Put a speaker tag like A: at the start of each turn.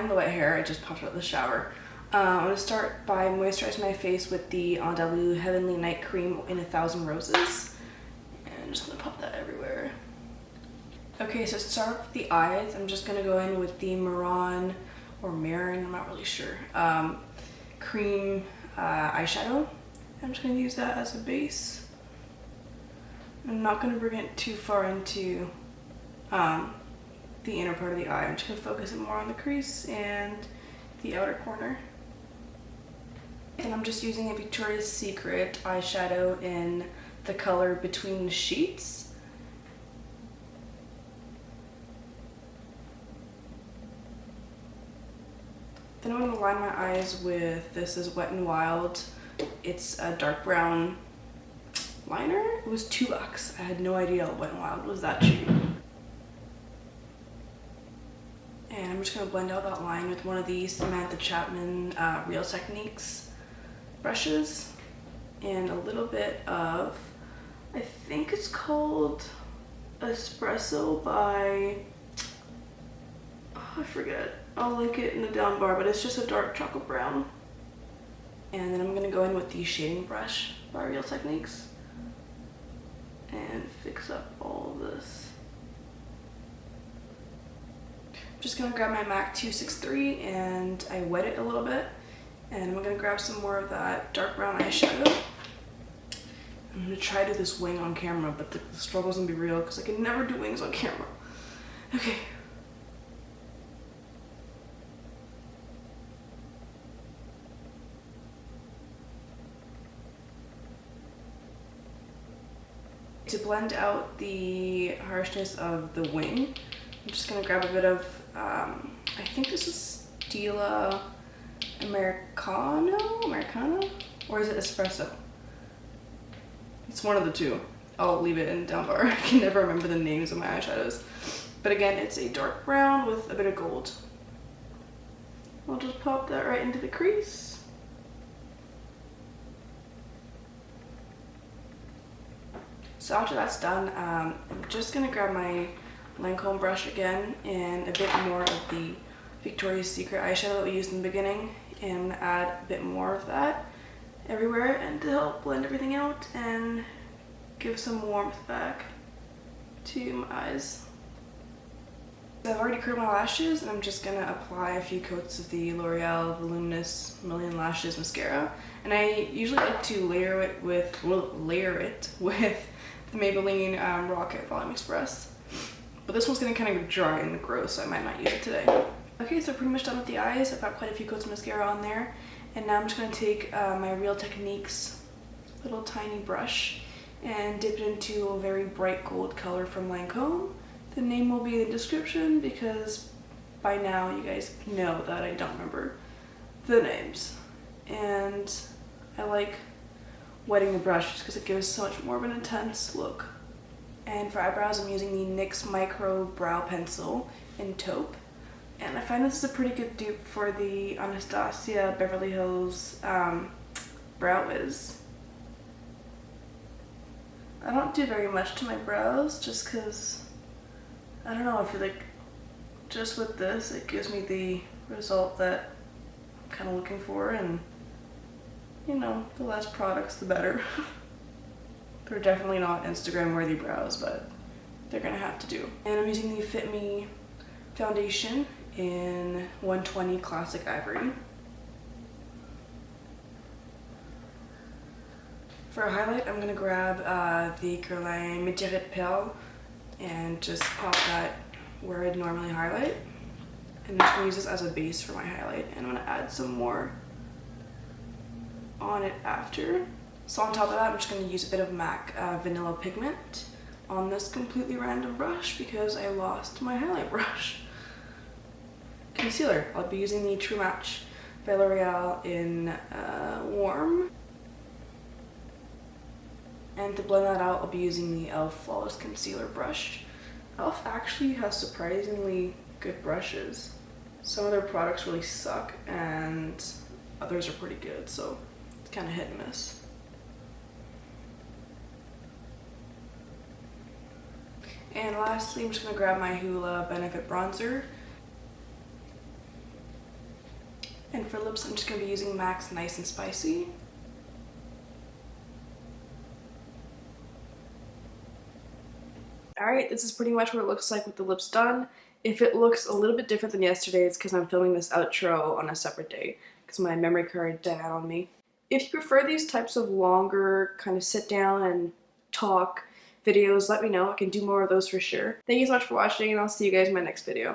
A: behind the wet hair. I just popped out of the shower. I'm going to start by moisturizing my face with the NW Heavenly Night Cream in 1000 Roses. And I'm just going to pop that everywhere. Okay, so to start with the eyes, I'm just going to go in with the Mehron, or Mehron, I'm not really sure, cream eyeshadow. I'm just going to use that as a base. I'm not going to bring it too far into the inner part of the eye. I'm just going to focus it more on the crease and the outer corner. And I'm just using a Victoria's Secret eyeshadow in the color Between the Sheets. Then I'm going to line my eyes with, this is Wet n Wild. It's a dark brown liner. It was $2. I had no idea Wet n Wild was that cheap. And I'm just going to blend out that line with one of the Sam and Nic Chapman Real Techniques brushes. And a little bit of, I think it's called Espresso by, oh, I forget. I'll link it in the down bar, but it's just a dark chocolate brown. And then I'm going to go in with the shading brush by Real Techniques and fix up all of this. I'm just going to grab my MAC 263 and I wet it a little bit. And I'm going to grab some more of that dark brown eyeshadow. I'm going to try to do this wing on camera, but the struggle's going to be real because I can never do wings on camera. Okay. To blend out the harshness of the wing, I'm just going to grab a bit of, I think this is Stila Americano? Or is it Espresso? It's one of the two. I'll leave it in the down bar. I can never remember the names of my eyeshadows. But again, it's a dark brown with a bit of gold. I'll just pop that right into the crease. So after that's done, I'm just going to grab my Lancome brush again and a bit more of the Victoria's Secret eyeshadow that we used in the beginning and add a bit more of that everywhere and to help blend everything out and give some warmth back to my eyes. I've already curled my lashes and I'm just going to apply a few coats of the L'Oreal Voluminous Million Lashes Mascara. And I usually like to layer it with the Maybelline Rocket Volume Express. But this one's going to kind of dry and gross, so I might not use it today. Okay, so pretty much done with the eyes. I've got quite a few coats of mascara on there. And now I'm just going to take my Real Techniques little tiny brush and dip it into a very bright gold color from Lancome. The name will be in the description because by now you guys know that I don't remember the names. And I like wetting the brush just because it gives so much more of an intense look. And for eyebrows, I'm using the NYX Micro Brow Pencil in taupe. And I find this is a pretty good dupe for the Anastasia Beverly Hills Brow Wiz. I don't do very much to my brows just because, I don't know, I feel like just with this it gives me the result that I'm kind of looking for, and you know, the less products the better. They're definitely not Instagram worthy brows, but they're gonna have to do. And I'm using the Fit Me foundation in 120 Classic Ivory. For a highlight, I'm gonna grab the Guerlain Métirette Perle and just pop that where I'd normally highlight. And I'm just gonna use this as a base for my highlight, and I'm gonna add some more on it after. So on top of that, I'm just going to use a bit of MAC Vanilla Pigment on this completely random brush because I lost my highlight brush. Concealer, I'll be using the True Match by L'Oreal in Warm. And to blend that out, I'll be using the e.l.f. Flawless Concealer brush. e.l.f. actually has surprisingly good brushes. Some of their products really suck and others are pretty good, so it's kind of hit and miss. And lastly, I'm just going to grab my Hoola Benefit Bronzer. And for lips, I'm just going to be using MAC's Nice and Spicy. Alright, this is pretty much what it looks like with the lips done. If it looks a little bit different than yesterday, it's because I'm filming this outro on a separate day, because my memory card died out on me. If you prefer these types of longer, kind of sit down and talk videos, let me know. I can do more of those for sure. Thank you so much for watching, and I'll see you guys in my next video.